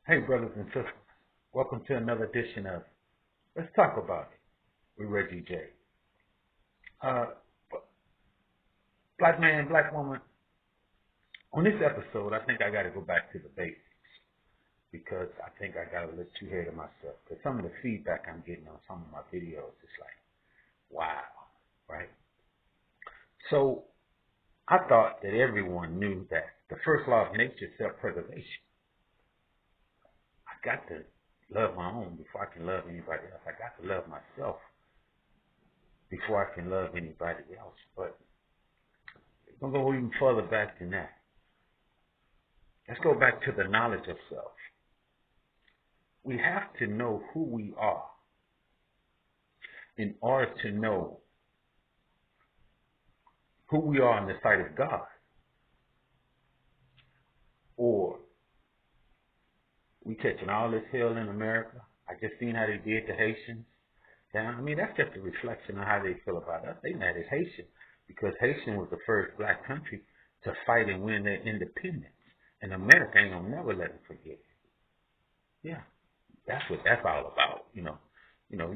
Hey, brothers and sisters, welcome to another edition of Let's Talk About It with Reggie J. Uh, Black man, black woman, on this episode, I think I got to go back to the basics because I think I got a little too ahead of myself. Because some of the feedback I'm getting on some of my videos is like, wow, right? So I thought that everyone knew that the first law of nature is self-preservation. I got to love my own before I can love anybody else. I got to love myself before I can love anybody else. But we're going to go even further back than that. Let's go back to the knowledge of self. We have to know who we are in order to know who we are in the sight of God. Or we catching all this hell in America. I just seen how they did the Haitians. I mean, that's just a reflection of how they feel about us. They mad at Haitian because Haitian was the first black country to fight and win their independence. And America ain't gonna never let them forget it. Yeah, that's what that's all about. You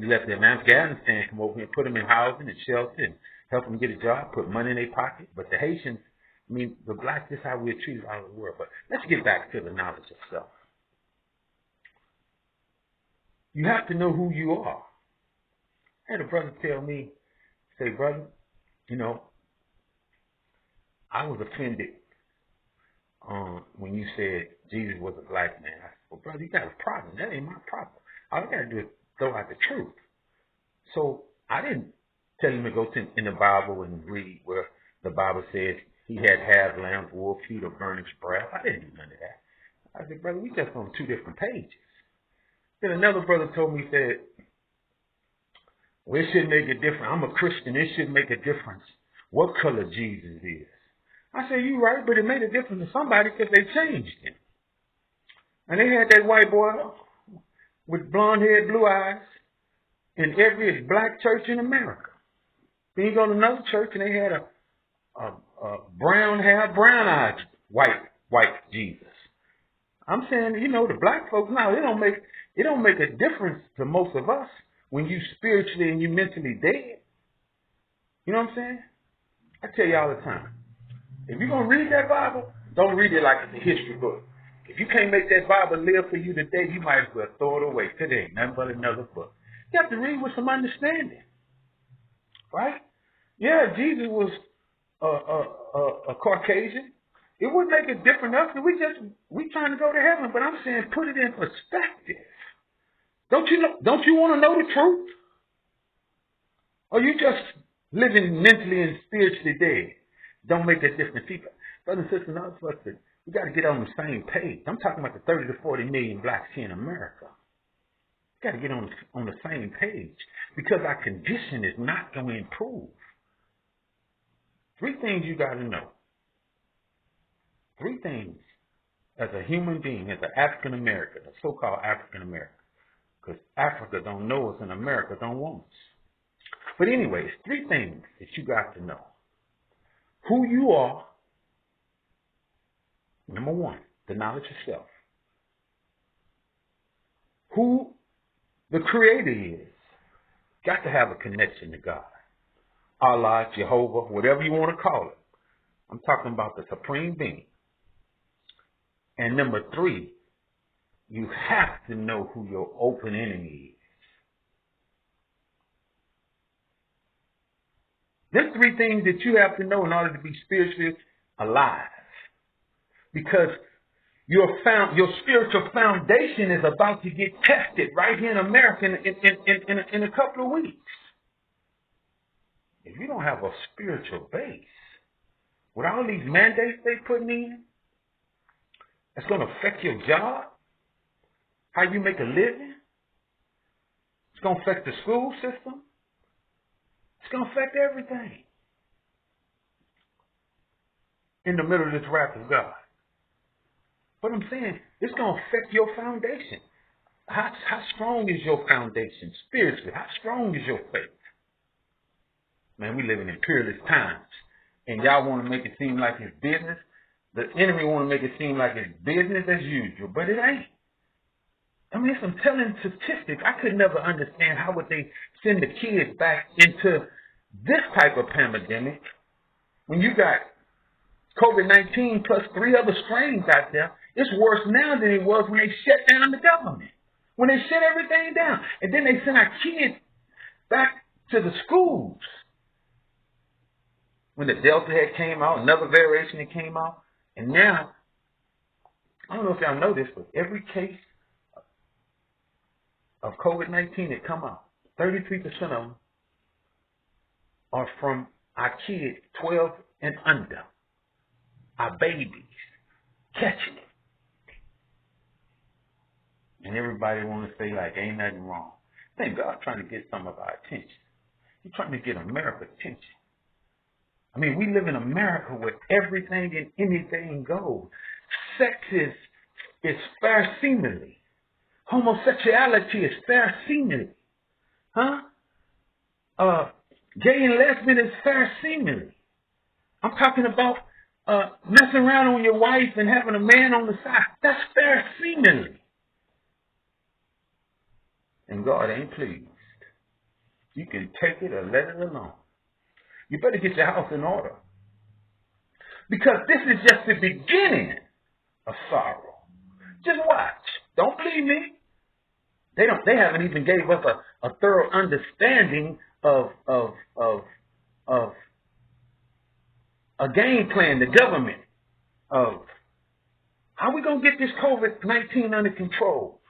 let them Afghanistan come over here and put them in housing and shelter and help them get a job, put money in their pocket. But the Haitians, I mean, the blacks, this is how we're treated all over the world. But let's get back to the knowledge of self. You have to know who you are. I had a brother tell me, say, brother, I was offended when you said Jesus was a black man. I said, well, brother, you got a problem. That ain't my problem. All I got to do is throw out the truth. So I didn't tell him to go in the Bible and read where the Bible says he had half lambs, wolf feet, or burnished brass. I didn't do none of that. I said, brother, we just on two different pages. Then another brother told me, said, well, it shouldn't make a difference. I'm a Christian. It shouldn't make a difference what color Jesus is. I said, you're right, but it made a difference to somebody because they changed him. And they had that white boy with blonde hair, blue eyes in every black church in America. Then you go to another church and they had a brown hair, brown eyed white Jesus. I'm saying, the black folks now, it don't make a difference to most of us when you spiritually and you mentally dead. You know what I'm saying? I tell you all the time, if you're going to read that Bible, don't read it like it's a history book. If you can't make that Bible live for you today, you might as well throw it away. Today ain't nothing but another book. You have to read with some understanding. Right? Yeah, Jesus was a Caucasian. It wouldn't make a difference to us. We trying to go to heaven, but I'm saying put it in perspective. Don't you want to know the truth? Or you just living mentally and spiritually dead? Don't make a difference. People, brothers and sisters, all of us, we got to get on the same page. I'm talking about the 30 to 40 million blacks here in America. We got to get on the same page because our condition is not going to improve. Three things you got to know. Three things as a human being, as an African American, a so-called African American. Because Africa don't know us and America don't want us. But anyways, three things that you got to know. Who you are. Number one, the knowledge of self. Who the Creator is. Got to have a connection to God. Allah, Jehovah, whatever you want to call it. I'm talking about the Supreme Being. And number three, you have to know who your open enemy is. There's three things that you have to know in order to be spiritually alive. Because your spiritual foundation is about to get tested right here in America in a couple of weeks. If you don't have a spiritual base, with all these mandates they're putting in, it's going to affect your job, how you make a living. It's going to affect the school system. It's going to affect everything in the middle of this wrath of God. But I'm saying, it's going to affect your foundation. How strong is your foundation spiritually? How strong is your faith? Man, we living in peerless times. And y'all want to make it seem like it's business. The enemy want to make it seem like it's business as usual. But it ain't. I mean, some telling statistics. I could never understand how would they send the kids back into this type of pandemic when you got COVID-19 plus 3 other strains out there. It's worse now than it was when they shut down the government, when they shut everything down. And then they sent our kids back to the schools. When the Delta had came out, another variation that came out. And now, I don't know if y'all know this, but every case of COVID-19 that come out, 33% of them are from our kids 12 and under, our babies, catching it. And everybody want to say, like, ain't nothing wrong. Thank God trying to get some of our attention. He's trying to get America's attention. I mean, we live in America where everything and anything goes. Sex is fair seemingly. Homosexuality is fair seemingly. Huh? Gay and lesbian is fair seemingly. I'm talking about messing around on your wife and having a man on the side. That's fair seemingly. And God ain't pleased. You can take it or let it alone. You better get your house in order. Because this is just the beginning of sorrow. Just watch. Don't believe me. They haven't even gave us a thorough understanding of a game plan, the government, of how we going to get this COVID-19 under control.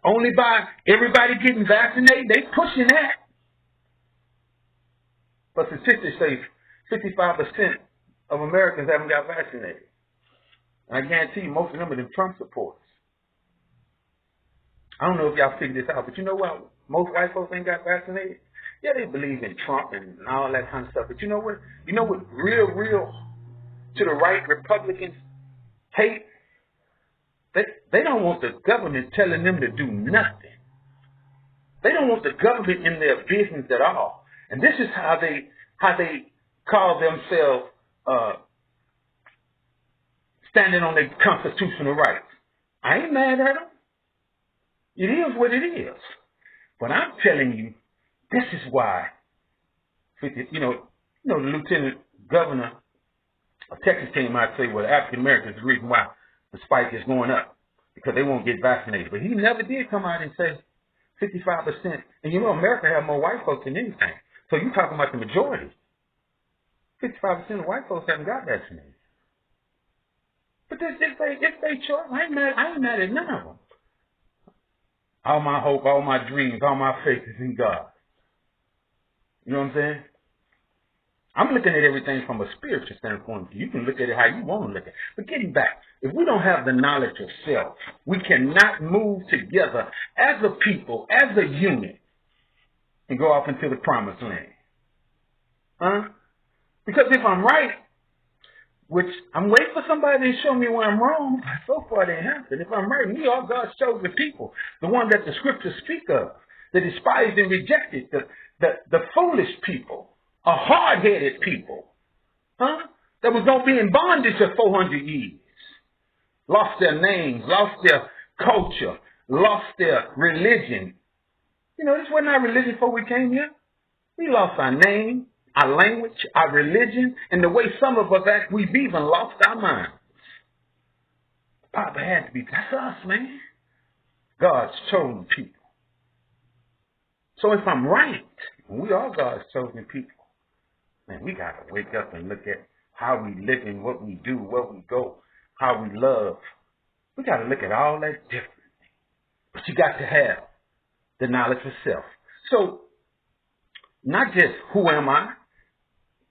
Only by everybody getting vaccinated. They pushing that. But statistics say 55% of Americans haven't got vaccinated. And I guarantee you most of them are the Trump supporters. I don't know if y'all figured this out, but you know what? Most white folks ain't got vaccinated. Yeah, they believe in Trump and all that kind of stuff. But you know what? You know what real to the right Republicans hate? They don't want the government telling them to do nothing. They don't want the government in their business at all. And this is how they call themselves standing on their constitutional rights. I ain't mad at them. It is what it is. But I'm telling you, this is why, the Lieutenant Governor of Texas came out and said, well, African Americans is the reason why the spike is going up, because they won't get vaccinated. But he never did come out and say 55%. And you know, America has more white folks than anything. So you're talking about the majority. 55% of white folks haven't got vaccinated. But it's their choice. I ain't mad at none of them. All my hope, all my dreams, all my faith is in God. You know what I'm saying? I'm looking at everything from a spiritual standpoint. You can look at it how you want to look at it. But getting back, if we don't have the knowledge of self, we cannot move together as a people, as a unit, and go off into the promised land. Huh? Because if I'm right, which I'm waiting for somebody to show me where I'm wrong, so far they haven't. If I'm right, we are God's chosen people, the one that the scriptures speak of, the despised and rejected, the foolish people, a hard-headed people, huh? That was going to be in bondage for 400 years. Lost their names, lost their culture, lost their religion. You know, this wasn't our religion before we came here. We lost our name, our language, our religion, and the way some of us act, we've even lost our minds. Papa had to be, that's us, man. God's chosen people. So if I'm right, we are God's chosen people, man, we got to wake up and look at how we live and what we do, where we go, how we love. We got to look at all that differently. But you got to have the knowledge of self. So, not just who am I,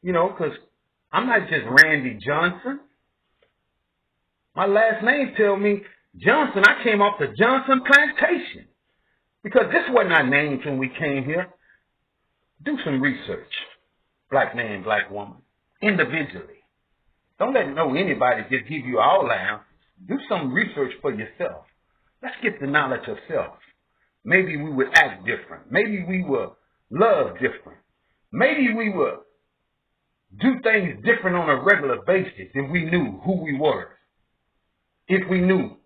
you know, because I'm not just Randy Johnson. My last name tell me Johnson. I came off the Johnson plantation. Because this wasn't our names when we came here. Do some research, black man, black woman, individually. Don't let anybody just give you all the answers. Do some research for yourself. Let's get the knowledge of self. Maybe we would act different. Maybe we would love different. Maybe we would do things different on a regular basis if we knew who we were. If we knew